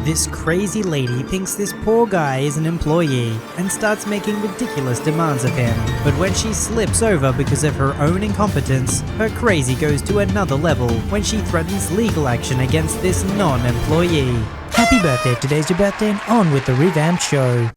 This crazy lady thinks this poor guy is an employee and starts making ridiculous demands of him. But when she slips over because of her own incompetence, her crazy goes to another level when she threatens legal action against this non-employee. Happy birthday, today's your birthday, and on with the revamped show.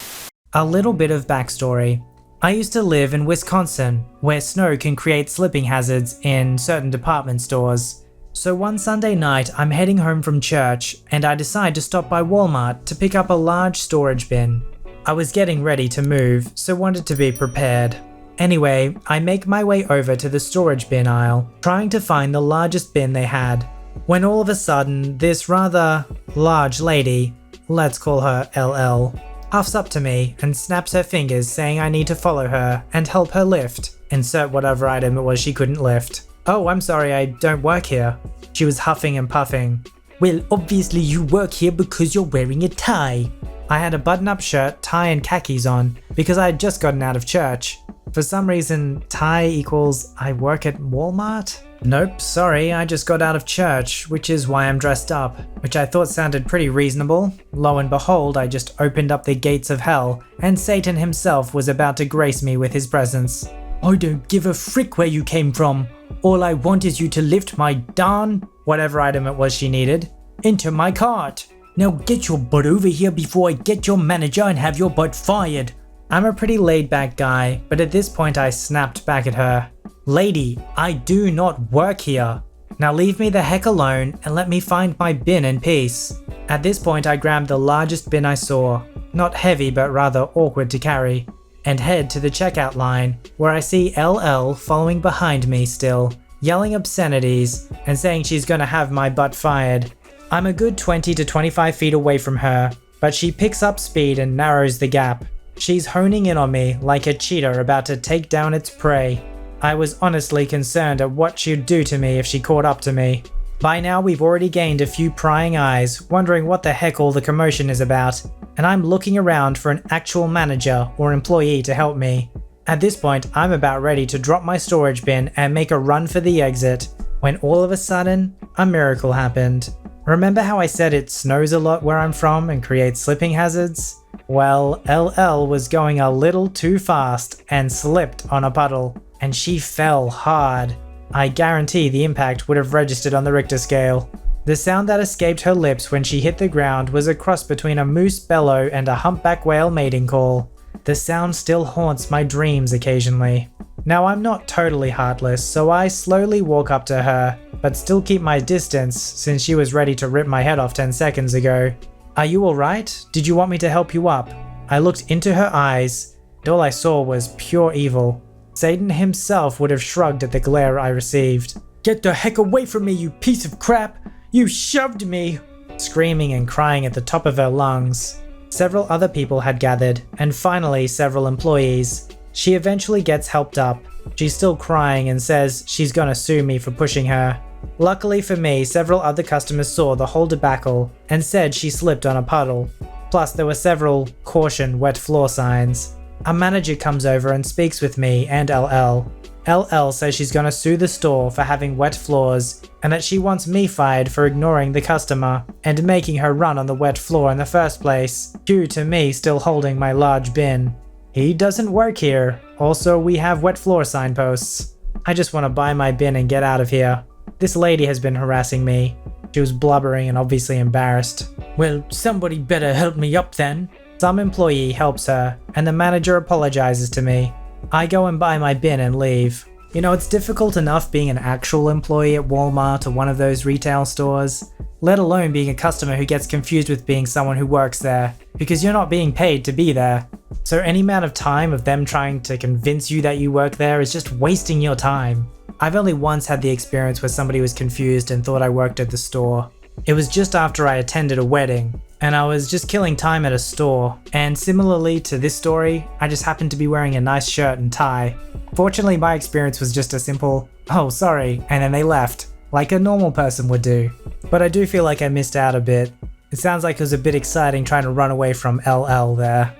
A little bit of backstory. I used to live in Wisconsin, where snow can create slipping hazards in certain department stores. So one Sunday night, I'm heading home from church, and I decide to stop by Walmart to pick up a large storage bin. I was getting ready to move, so wanted to be prepared. Anyway, I make my way over to the storage bin aisle, trying to find the largest bin they had, when all of a sudden, this rather large lady, let's call her LL, huffs up to me and snaps her fingers saying I need to follow her and help her lift, insert whatever item it was she couldn't lift. Oh, I'm sorry, I don't work here. She was huffing and puffing. Well, obviously you work here because you're wearing a tie. I had a button-up shirt, tie and khakis on because I had just gotten out of church. For some reason, tie equals I work at Walmart? Nope, sorry, I just got out of church, which is why I'm dressed up, which I thought sounded pretty reasonable. Lo and behold, I just opened up the gates of hell, and Satan himself was about to grace me with his presence. I don't give a frick where you came from. All I want is you to lift my darn, whatever item it was she needed, into my cart. Now get your butt over here before I get your manager and have your butt fired. I'm a pretty laid-back guy, but at this point I snapped back at her. Lady, I do not work here. Now leave me the heck alone and let me find my bin in peace. At this point I grabbed the largest bin I saw, not heavy but rather awkward to carry, and head to the checkout line, where I see LL following behind me still, yelling obscenities and saying she's gonna have my butt fired. I'm a good 20 to 25 feet away from her, but she picks up speed and narrows the gap. She's honing in on me like a cheetah about to take down its prey. I was honestly concerned at what she'd do to me if she caught up to me. By now we've already gained a few prying eyes, wondering what the heck all the commotion is about, and I'm looking around for an actual manager or employee to help me. At this point, I'm about ready to drop my storage bin and make a run for the exit, when all of a sudden, a miracle happened. Remember how I said it snows a lot where I'm from and creates slipping hazards? Well, LL was going a little too fast and slipped on a puddle, and she fell hard. I guarantee the impact would have registered on the Richter scale. The sound that escaped her lips when she hit the ground was a cross between a moose bellow and a humpback whale mating call. The sound still haunts my dreams occasionally. Now I'm not totally heartless, so I slowly walk up to her, but still keep my distance since she was ready to rip my head off 10 seconds ago. Are you alright? Did you want me to help you up? I looked into her eyes, and all I saw was pure evil. Satan himself would have shrugged at the glare I received. Get the heck away from me, you piece of crap! You shoved me! Screaming and crying at the top of her lungs. Several other people had gathered, and finally several employees. She eventually gets helped up. She's still crying and says she's gonna sue me for pushing her. Luckily for me, several other customers saw the whole debacle and said she slipped on a puddle. Plus there were several "caution, wet floor" signs. A manager comes over and speaks with me and LL. LL says she's gonna sue the store for having wet floors and that she wants me fired for ignoring the customer and making her run on the wet floor in the first place, due to me still holding my large bin. He doesn't work here. Also, we have wet floor signposts. I just want to buy my bin and get out of here. This lady has been harassing me. She was blubbering and obviously embarrassed. Well, somebody better help me up then. Some employee helps her, and the manager apologizes to me. I go and buy my bin and leave. You know, it's difficult enough being an actual employee at Walmart or one of those retail stores, let alone being a customer who gets confused with being someone who works there, because you're not being paid to be there. So any amount of time of them trying to convince you that you work there is just wasting your time. I've only once had the experience where somebody was confused and thought I worked at the store. It was just after I attended a wedding, and I was just killing time at a store, and similarly to this story, I just happened to be wearing a nice shirt and tie. Fortunately, my experience was just a simple, "Oh, sorry," and then they left, like a normal person would do. But I do feel like I missed out a bit. It sounds like it was a bit exciting trying to run away from LL there.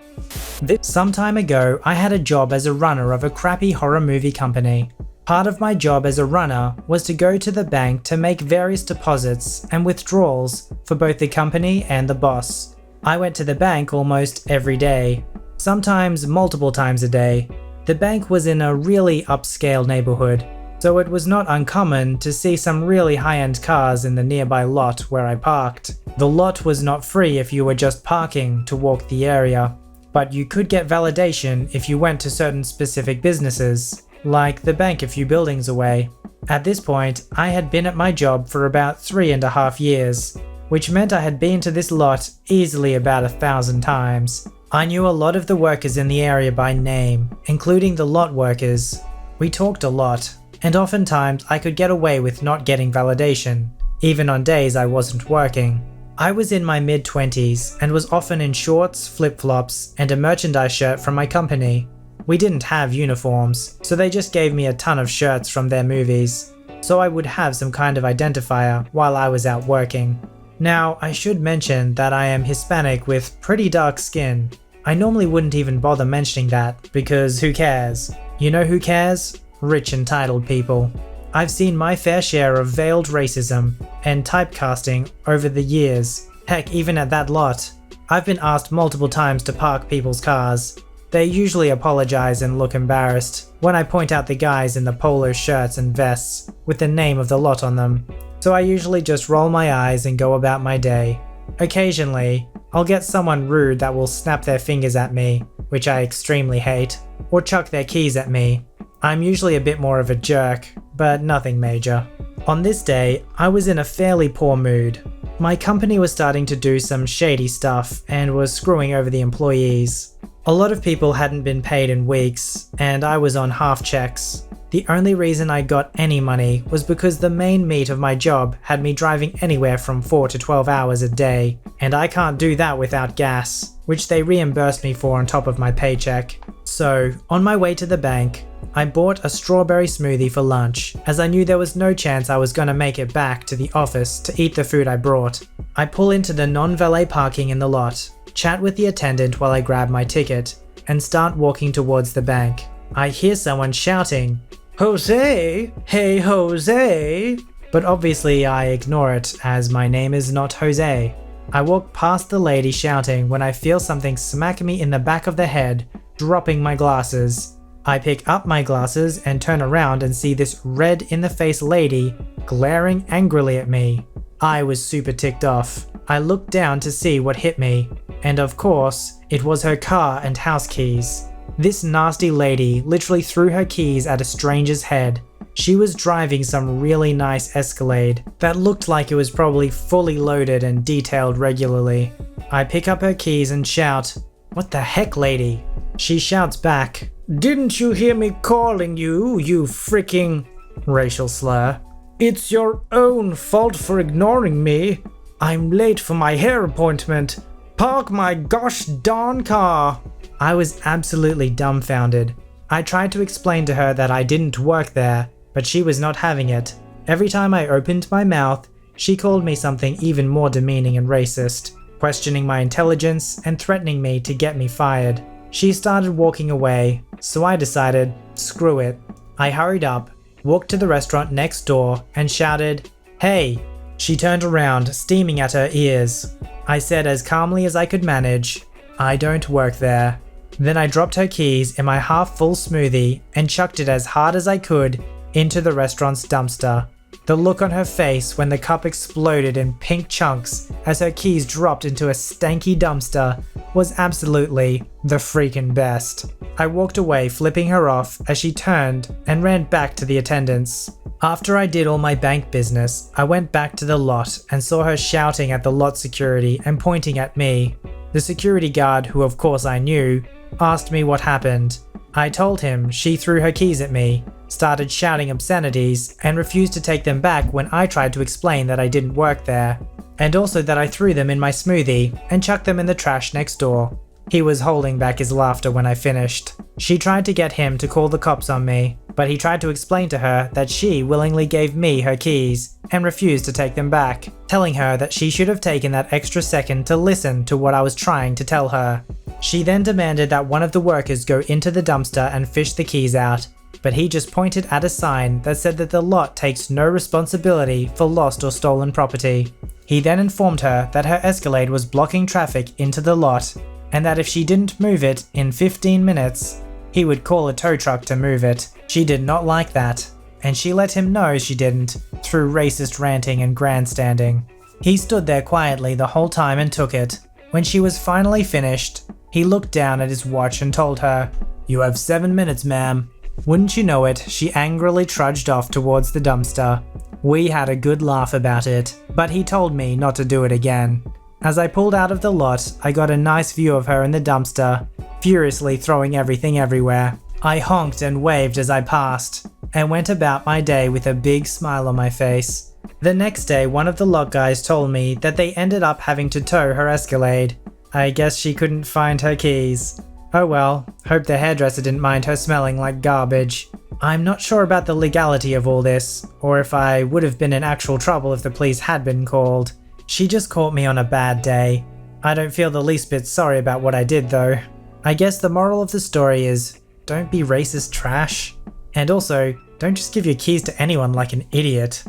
Some time ago, I had a job as a runner of a crappy horror movie company. Part of my job as a runner was to go to the bank to make various deposits and withdrawals for both the company and the boss. I went to the bank almost every day, sometimes multiple times a day. The bank was in a really upscale neighborhood, so it was not uncommon to see some really high-end cars in the nearby lot where I parked. The lot was not free if you were just parking to walk the area, but you could get validation if you went to certain specific businesses, like the bank a few buildings away. At this point, I had been at my job for about 3.5 years, which meant I had been to this lot easily about 1,000 times. I knew a lot of the workers in the area by name, including the lot workers. We talked a lot, and oftentimes I could get away with not getting validation, even on days I wasn't working. I was in my mid-20s and was often in shorts, flip-flops, and a merchandise shirt from my company. We didn't have uniforms, so they just gave me a ton of shirts from their movies, so I would have some kind of identifier while I was out working. Now, I should mention that I am Hispanic with pretty dark skin. I normally wouldn't even bother mentioning that, because who cares? You know who cares? Rich entitled people. I've seen my fair share of veiled racism and typecasting over the years. Heck, even at that lot, I've been asked multiple times to park people's cars. They usually apologize and look embarrassed when I point out the guys in the polo shirts and vests with the name of the lot on them, so I usually just roll my eyes and go about my day. Occasionally, I'll get someone rude that will snap their fingers at me, which I extremely hate, or chuck their keys at me. I'm usually a bit more of a jerk, but nothing major. On this day, I was in a fairly poor mood. My company was starting to do some shady stuff and was screwing over the employees. A lot of people hadn't been paid in weeks, and I was on half checks. The only reason I got any money was because the main meat of my job had me driving anywhere from 4 to 12 hours a day, and I can't do that without gas, which they reimbursed me for on top of my paycheck. So, on my way to the bank, I bought a strawberry smoothie for lunch, as I knew there was no chance I was going to make it back to the office to eat the food I brought. I pull into the non-valet parking in the lot, chat with the attendant while I grab my ticket, and start walking towards the bank. I hear someone shouting, "Jose! Hey Jose!" But obviously I ignore it, as my name is not Jose. I walk past the lady shouting when I feel something smack me in the back of the head, dropping my glasses. I pick up my glasses and turn around and see this red-in-the-face lady glaring angrily at me. I was super ticked off. I looked down to see what hit me, and of course, it was her car and house keys. This nasty lady literally threw her keys at a stranger's head. She was driving some really nice Escalade that looked like it was probably fully loaded and detailed regularly. I pick up her keys and shout, "What the heck, lady?" She shouts back, "Didn't you hear me calling you, you freaking..." racial slur. "It's your own fault for ignoring me. I'm late for my hair appointment. Park my gosh darn car." I was absolutely dumbfounded. I tried to explain to her that I didn't work there, but she was not having it. Every time I opened my mouth, she called me something even more demeaning and racist, questioning my intelligence and threatening me to get me fired. She started walking away, so I decided, screw it. I hurried up, walked to the restaurant next door, and shouted, "Hey!" She turned around, steaming at her ears. I said as calmly as I could manage, "I don't work there." Then I dropped her keys in my half-full smoothie and chucked it as hard as I could into the restaurant's dumpster. The look on her face when the cup exploded in pink chunks as her keys dropped into a stanky dumpster was absolutely the freaking best. I walked away flipping her off as she turned and ran back to the attendants. After I did all my bank business, I went back to the lot and saw her shouting at the lot security and pointing at me. The security guard, who of course I knew, asked me what happened. I told him she threw her keys at me, started shouting obscenities, and refused to take them back when I tried to explain that I didn't work there, and also that I threw them in my smoothie and chucked them in the trash next door. He was holding back his laughter when I finished. She tried to get him to call the cops on me, but he tried to explain to her that she willingly gave me her keys and refused to take them back, telling her that she should have taken that extra second to listen to what I was trying to tell her. She then demanded that one of the workers go into the dumpster and fish the keys out, but he just pointed at a sign that said that the lot takes no responsibility for lost or stolen property. He then informed her that her Escalade was blocking traffic into the lot, and that if she didn't move it in 15 minutes, he would call a tow truck to move it. She did not like that, and she let him know she didn't, through racist ranting and grandstanding. He stood there quietly the whole time and took it. When she was finally finished, he looked down at his watch and told her, "You have 7 minutes, ma'am." Wouldn't you know it, she angrily trudged off towards the dumpster. We had a good laugh about it, but he told me not to do it again. As I pulled out of the lot, I got a nice view of her in the dumpster, furiously throwing everything everywhere. I honked and waved as I passed, and went about my day with a big smile on my face. The next day, one of the lot guys told me that they ended up having to tow her Escalade. I guess she couldn't find her keys. Oh well, hope the hairdresser didn't mind her smelling like garbage. I'm not sure about the legality of all this, or if I would have been in actual trouble if the police had been called. She just caught me on a bad day. I don't feel the least bit sorry about what I did though. I guess the moral of the story is, don't be racist trash. And also, don't just give your keys to anyone like an idiot.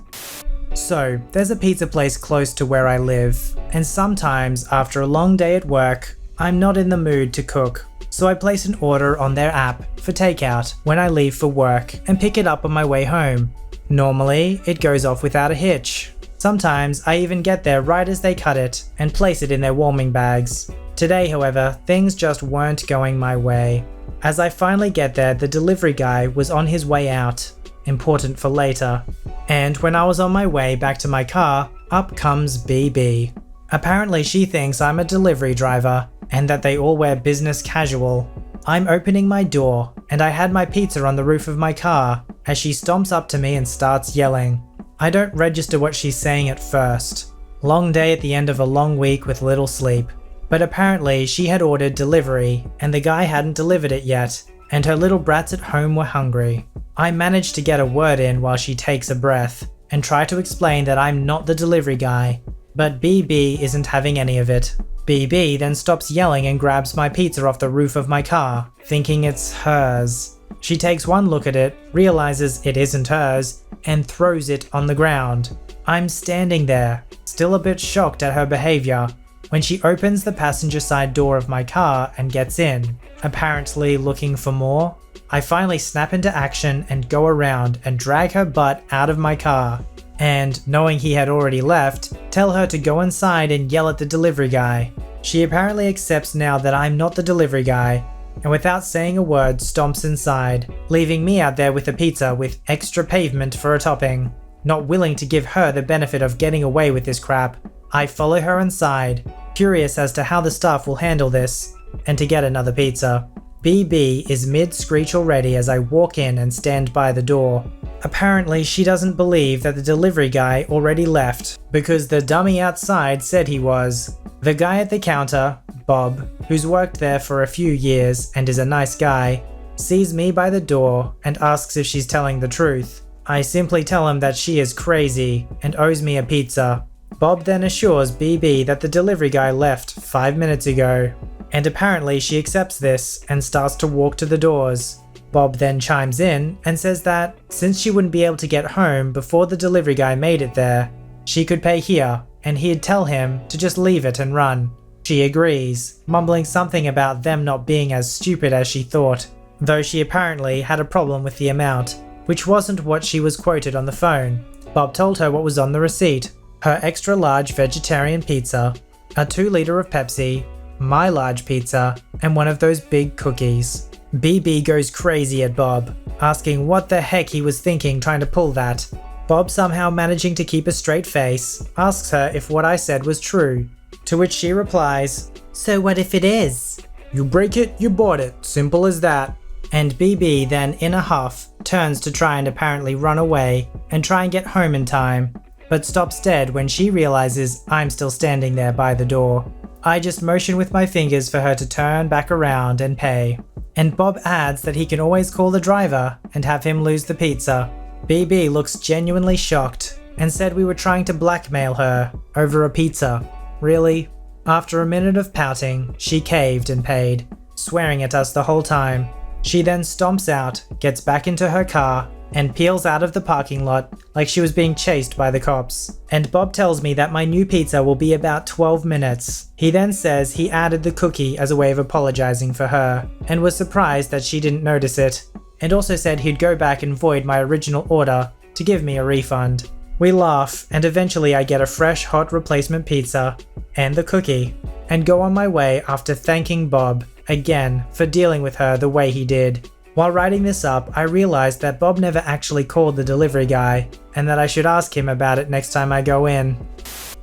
So, there's a pizza place close to where I live, and sometimes after a long day at work, I'm not in the mood to cook. So I place an order on their app for takeout when I leave for work and pick it up on my way home. Normally, it goes off without a hitch. Sometimes I even get there right as they cut it and place it in their warming bags. Today, however, things just weren't going my way. As I finally get there, the delivery guy was on his way out, important for later. And when I was on my way back to my car, up comes BB. Apparently she thinks I'm a delivery driver and that they all wear business casual. I'm opening my door and I had my pizza on the roof of my car as she stomps up to me and starts yelling. I don't register what she's saying at first. Long day at the end of a long week with little sleep. But apparently she had ordered delivery and the guy hadn't delivered it yet, and her little brats at home were hungry. I managed to get a word in while she takes a breath and try to explain that I'm not the delivery guy, but BB isn't having any of it. BB then stops yelling and grabs my pizza off the roof of my car, thinking it's hers. She takes one look at it, realizes it isn't hers, and throws it on the ground. I'm standing there, still a bit shocked at her behavior, when she opens the passenger side door of my car and gets in, apparently looking for more. I finally snap into action and go around and drag her butt out of my car, and, knowing he had already left, tell her to go inside and yell at the delivery guy. She apparently accepts now that I'm not the delivery guy, and without saying a word stomps inside, leaving me out there with a pizza with extra pavement for a topping. Not willing to give her the benefit of getting away with this crap, I follow her inside, curious as to how the staff will handle this, and to get another pizza. BB is mid-screech already as I walk in and stand by the door. Apparently she doesn't believe that the delivery guy already left, because the dummy outside said he was. The guy at the counter, Bob, who's worked there for a few years and is a nice guy, sees me by the door and asks if she's telling the truth. I simply tell him that she is crazy and owes me a pizza. Bob then assures BB that the delivery guy left 5 minutes ago, and apparently she accepts this and starts to walk to the doors. Bob then chimes in and says that since she wouldn't be able to get home before the delivery guy made it there, she could pay here and he'd tell him to just leave it and run. She agrees, mumbling something about them not being as stupid as she thought, though she apparently had a problem with the amount, which wasn't what she was quoted on the phone. Bob told her what was on the receipt: her extra large vegetarian pizza, a 2-liter of Pepsi, my large pizza, and one of those big cookies. BB goes crazy at Bob, asking what the heck he was thinking trying to pull that. Bob, somehow managing to keep a straight face, asks her if what I said was true, to which she replies, "So what if it is? You break it, you bought it, simple as that." And BB then, in a huff, turns to try and apparently run away and try and get home in time, but stops dead when she realizes I'm still standing there by the door. I just motion with my fingers for her to turn back around and pay. And Bob adds that he can always call the driver and have him lose the pizza. BB looks genuinely shocked and said we were trying to blackmail her over a pizza. Really? After a minute of pouting, she caved and paid, swearing at us the whole time. She then stomps out, gets back into her car, and peels out of the parking lot like she was being chased by the cops. And Bob tells me that my new pizza will be about 12 minutes. He then says he added the cookie as a way of apologizing for her, and was surprised that she didn't notice it, and also said he'd go back and void my original order to give me a refund. We laugh, and eventually I get a fresh hot replacement pizza and the cookie, and go on my way after thanking Bob again for dealing with her the way he did. While writing this up, I realized that Bob never actually called the delivery guy, and that I should ask him about it next time I go in.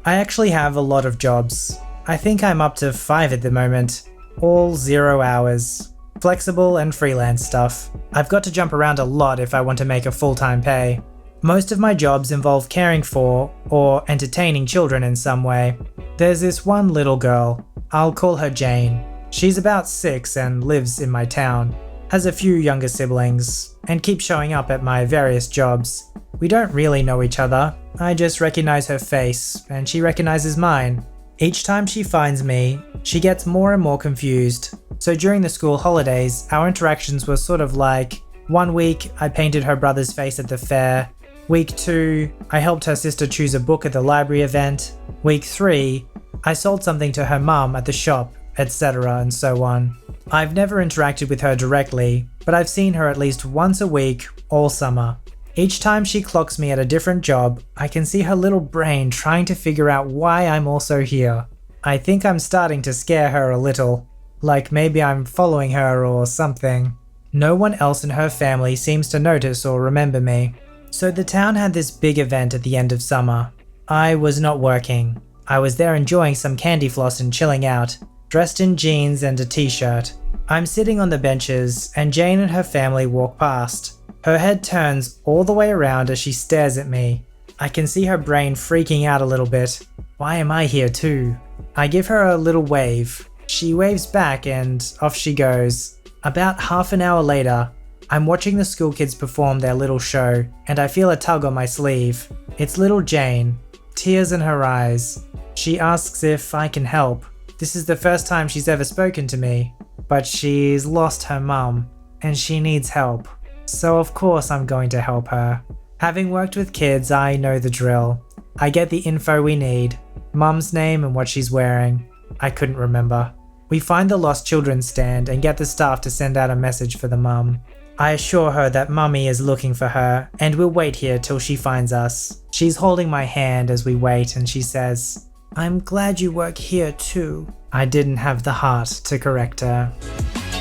I actually have a lot of jobs. I think I'm up to 5 at the moment, all 0 hours. Flexible and freelance stuff. I've got to jump around a lot if I want to make a full-time pay. Most of my jobs involve caring for or entertaining children in some way. There's this one little girl. I'll call her Jane. She's about 6 and lives in my town. Has a few younger siblings, and keeps showing up at my various jobs. We don't really know each other. I just recognize her face, and she recognizes mine. Each time she finds me, she gets more and more confused. So during the school holidays, our interactions were sort of like, one week I painted her brother's face at the fair. Week 2, I helped her sister choose a book at the library event. Week 3, I sold something to her mum at the shop, etc. and so on. I've never interacted with her directly, but I've seen her at least once a week all summer. Each time she clocks me at a different job, I can see her little brain trying to figure out why I'm also here. I think I'm starting to scare her a little, like maybe I'm following her or something. No one else in her family seems to notice or remember me. So the town had this big event at the end of summer. I was not working. I was there enjoying some candy floss and chilling out, dressed in jeans and a t-shirt. I'm sitting on the benches and Jane and her family walk past. Her head turns all the way around as she stares at me. I can see her brain freaking out a little bit. Why am I here too? I give her a little wave. She waves back and off she goes. About half an hour later, I'm watching the school kids perform their little show, and I feel a tug on my sleeve. It's little Jane, tears in her eyes. She asks if I can help. This is the first time she's ever spoken to me, but she's lost her mum, and she needs help. So of course I'm going to help her. Having worked with kids, I know the drill. I get the info we need, mum's name and what she's wearing. I couldn't remember. We find the lost children's stand and get the staff to send out a message for the mum. I assure her that mummy is looking for her and we'll wait here till she finds us. She's holding my hand as we wait and she says, "I'm glad you work here too." I didn't have the heart to correct her.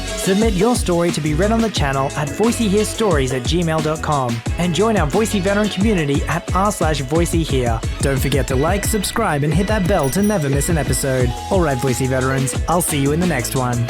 Submit your story to be read on the channel at voiceyherestories@gmail.com and join our Voicey veteran community at r/VoiceyHere. Don't forget to like, subscribe and hit that bell to never miss an episode. Alright Voicey veterans, I'll see you in the next one.